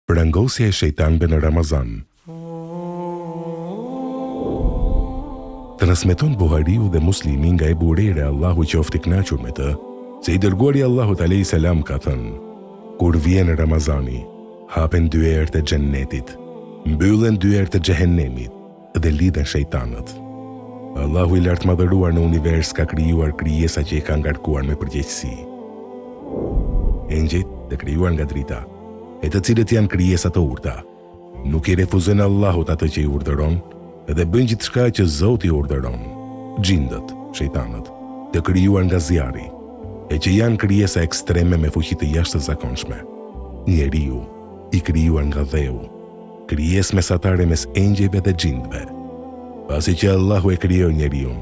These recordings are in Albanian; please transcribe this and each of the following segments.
Prangosja e shejtanëve në Ramazan. Transmeton Buhariu dhe Muslimi nga Ebu Hurajra, Allahu qoftë i kënaqur me të, se i dërguari Allahut alayhis salam ka thënë: kur vjen Ramazani, hapen dy erë të xhennetit, mbyllen dy erë të xhehenemit dhe lidhen shejtanët. Allahu i lartë madhëruar në univers ka krijuar krijesa që i ka ngarkuar me përgjegjësi. Engjëjt të krijuar nga drita, e të cilët janë krijesa të urta, nuk i refuzojnë Allahut atë që i urdhëron dhe bëjnë gjithçka që Zoti i urdhëron. Xhindët, shejtanët, të krijuar nga zjarri, e që janë krijesa ekstreme me fuqi të jashtëzakonshme. Njeriu, i krijuar nga dheu, krijesë mesatare mes engjëjve dhe xhindëve. Pasi që Allahu e krijoi njeriun,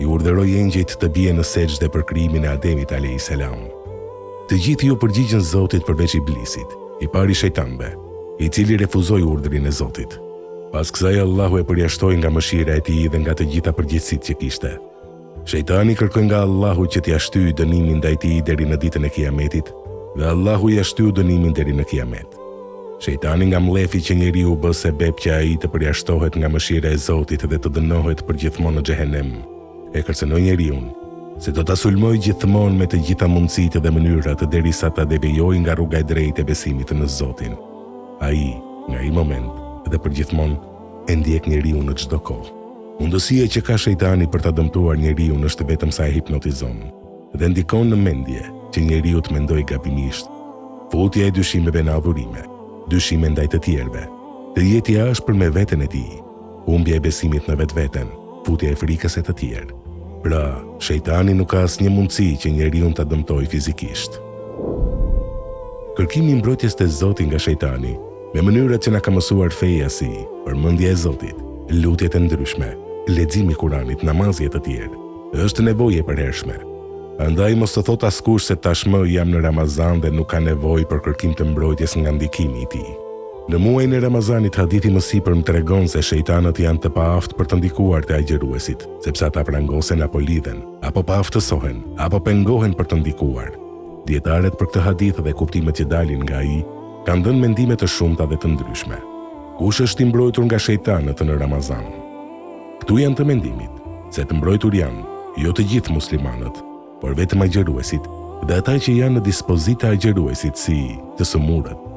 i urdhëroi engjëjt të bien në sejdë për krijimin e Ademit alayhis salam. Të gjithë ju përgjigjen Zotit përveç Iblisit, i pari shejtanëve, i cili refuzoi urdhrin e Zotit. Pas kësaj Allahu e përjashtoi nga mëshira e tij dhe nga të gjitha përgjegjësitë që kishte. Shejtani kërkoi nga Allahu që t'i shtyjë dënimin ndaj tij deri në ditën e Kiametit, dhe Allahu ia shtyu dënimin deri në Kiamet. Shejtani nga mlefi që njeriu bë sebeb që ai të përjashtohet nga mëshira e Zotit dhe të dënohet përgjithmonë në xhehenem, e kërcënoi njeriun se do ta sulmoj gjithmonë me të gjitha mundësitë dhe mënyrat derisa ta devijojë nga rruga e drejtë e besimit në Zotin. Ai, nga ai moment dhe përgjithmonë, e ndjek njeriu në çdo kohë. Mundësia që ka shejtani për ta dëmtuar njeriu është vetëm sa e hipnotizon dhe ndikon në mendje që njeriu të mendojë gabimisht, futja e dyshimeve në adhurime, dyshime ndaj të tjerëve, të jetë i ashpër me veten e tij, humbja e besimit në vetveten, futja e frikës e të tjerë. Pra, shejtani nuk ka asnjë mundësi që njeriu ta dëmtojë fizikisht. Kërkimi i mbrojtjes te Zoti nga shejtani, me mënyrat që na ka mësuar feja si përmendja e Zotit, lutjet e ndryshme, leximi i Kuranit, namazi e të tjerë, është nevojë e përhershme. Andaj mos të thot askush se tashmë jam në Ramazan dhe nuk ka nevojë për kërkim të mbrojtjes nga ndikimi i tij. Në muajin e Ramazanit hadithi më sipër më tregon se shejtanët janë të paaftë për të ndikuar te agjëruesit, sepse ata prangosen apo lidhen, apo paaftësohen, apo pengohen për të ndikuar. Dietarët për këtë hadith dhe kuptimet që dalin nga ai kanë dhënë mendime të shumta dhe të ndryshme. Kush është i mbrojtur nga shejtanët në Ramazan? Ktu janë të mendimit se të mbrojtur janë jo të gjithë muslimanët, por vetëm agjëruesit dhe ata që janë në dispozitë të agjëruesit si të sëmurët,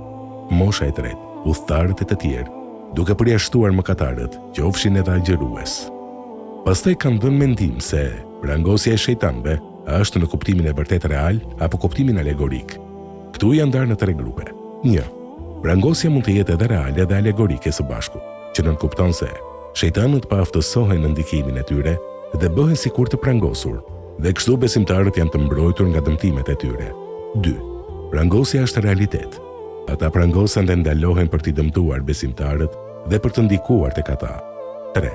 mosha e tretë, udhëtarët e të tjerë, duke përjashtuar mëkatarët, qofshin edhe agjërues. Pastaj kanë dhënë mendim se prangosja e shejtanëve është në kuptimin e vërtet real apo kuptimin alegorik. Ktu janë ndarë në 3 grupe. 1. Prangosja mund të jetë edhe reale dhe alegorike së bashku, që nënkupton se shejtanët paaftësohen në ndikimin e tyre dhe bëhen sikur të prangosur, dhe kështu besimtarët janë të mbrojtur nga dëmtimet e tyre. 2. Prangosja është realitet. Ata prangosen dhe ndalohen për t'i dëmtuar besimtarët dhe për të ndikuar tek ata. 3.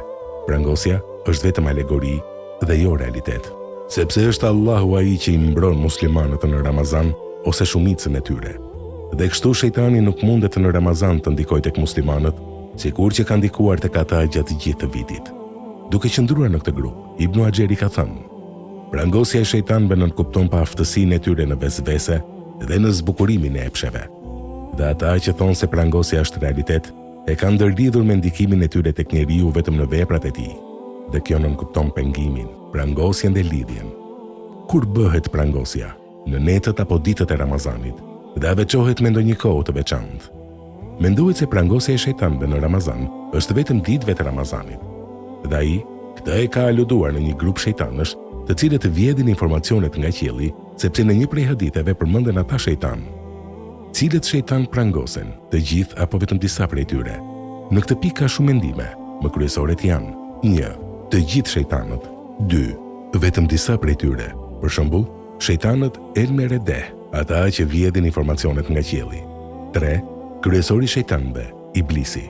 Prangosja është vetëm alegori dhe jo realitet, sepse është Allahu ai që i mbron muslimanët në Ramazan ose shumicën e tyre. Dhe kështu shejtani nuk mundet në Ramazan të ndikojë tek muslimanët, sikur që ka ndikuar tek ata gjatë gjithë të vitit. Duke qëndruar në këtë grup, Ibn Haxheri ka thënë: prangosja e shejtanëve nënkupton paaftësinë e tyre në vezvese dhe në zbukurimin e epsheve. Dhe ata që thonë se prangosja është realitet, e kanë ndërlidhur me ndikimin e tyre tek njeriu vetëm në veprat e tij. Dhe kjo nënkupton pengimin, prangosjen dhe lidhjen. Kur bëhet prangosja? Në netët apo ditët e Ramazanit, dhe veçohet me ndonjë kohë të veçantë. Mendohet se prangosja e shejtanëve në Ramazan është vetëm ditëve të Ramazanit. Dhe ai këtë e ka aluduar në një grup shejtanësh, të cilët vjedhin informacionet nga qielli, sepse në një prej haditheve përmenden ata shejtanë. Cilët shejtan prangosen, të gjithë apo vetëm disa prej tyre? Në këtë pikë ka shumë mendime, më kryesoret janë: 1. Të gjithë shejtanët. 2. Vetëm disa prej tyre. Për shembull, shejtanët el-Meredeh, ata që vjedhin informacionet nga qielli. 3. Kryesori i shejtanëve, Iblisi.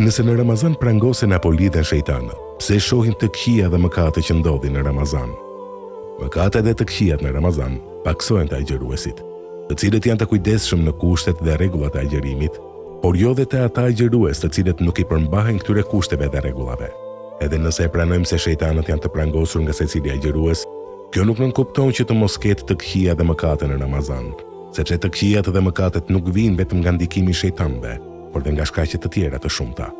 Nëse në Ramazan prangosen apo lidhen shejtanët, pse shohim të këqija dhe mëkatet që ndodhin në Ramazan? Mëkatet dhe të këqijat në Ramazan paksojnë të agjëruesit, të cilët janë të kujdesshëm në kushtet dhe rregullat e agjërimit, por jo dhe të ata agjërues të cilët nuk i përmbahen këtyre kushteve dhe rregullave. Edhe nëse e pranojmë se shejtanët janë të prangosur nga secili agjërues, kjo nuk nënkupton që të mos ketë të këqija dhe mëkate në Ramazan, sepse të këqijat dhe mëkatet nuk vijnë vetëm nga ndikimi i shejtanëve, por dhe nga shkaqe të tjera të shumta.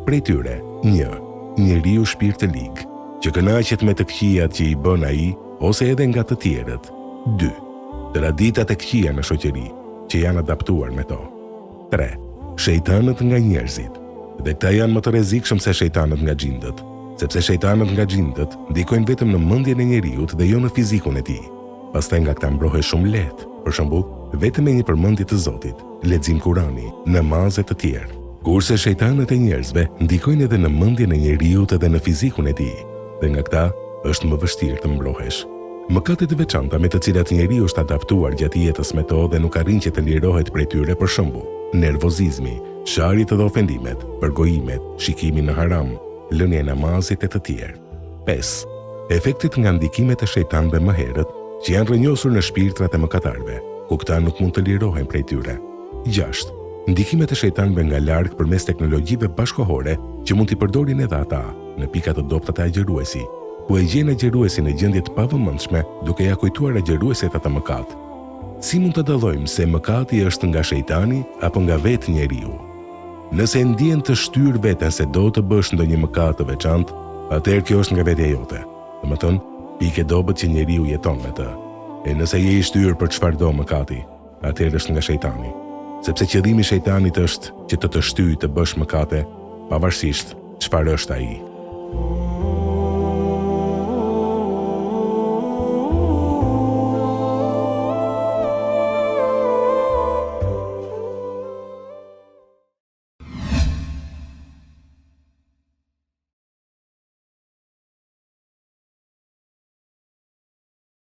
Prej tyre, 1. Njeriu shpirt të ligë, që kënaqet me të këqijat që i bën ai, ose edhe nga të tjerët. 2. Traditat e këqija në shoqëri, që janë adaptuar me to. 3. Shejtanët nga njerëzit. Dhe këta janë më të rrezikshëm se shejtanët nga xhindët, sepse shejtanët nga xhindët ndikojnë vetëm në mendjen e njeriut dhe jo në fizikun e tij. Pastaj nga këta mbrohet shumë lehtë, për shembull, vetëm me një përmendje të Zotit, lexim Kurani, namaze të tjerë. Kurse shejtanët e njerëzve ndikojnë edhe në mendjen e njeriut dhe në fizikun e tij, dhe nga këta është më vështirë të mbrohesh. Mëkatet e veçanta me të cilat njeriu është adaptuar gjatë jetës me to dhe nuk arrin që të lirohet prej tyre, për shembull, nervozizmi, sharit dhe ofendimet, përgojimet, shikimi në haram, lënia e namazit e të tjerë. 5. Efektet nga ndikimet e shejtanëve më herët, që janë rrënjosur në shpirtrat e mëkatarëve, ku këta nuk mund të lirohen prej tyre. 6. Ndikimet e shejtanëve nga larg përmes teknologjive bashkëkohore që mund t'i përdorin edhe ata në pika të dobta të agjëruesi, ku e gjen agjëruesin në gjendje të pavëmendshme duke ja kujtuar agjëruesit atë mëkat. Si mund të dallojmë se mëkati është nga shejtani apo nga vetë njeriu? Nëse ndjen të shtyr veten se do të bësh ndonjë mëkat të veçantë, atëherë kjo është nga vetja jote. Domethënë, pikë dobët që njeriu jeton me të. E nëse je i shtyr për çfarëdo mëkati, atëherë është nga shejtani. Sepse qëllimi i shejtanit është që të shtyjë të bësh mëkate, pavarësisht çfarë është ai.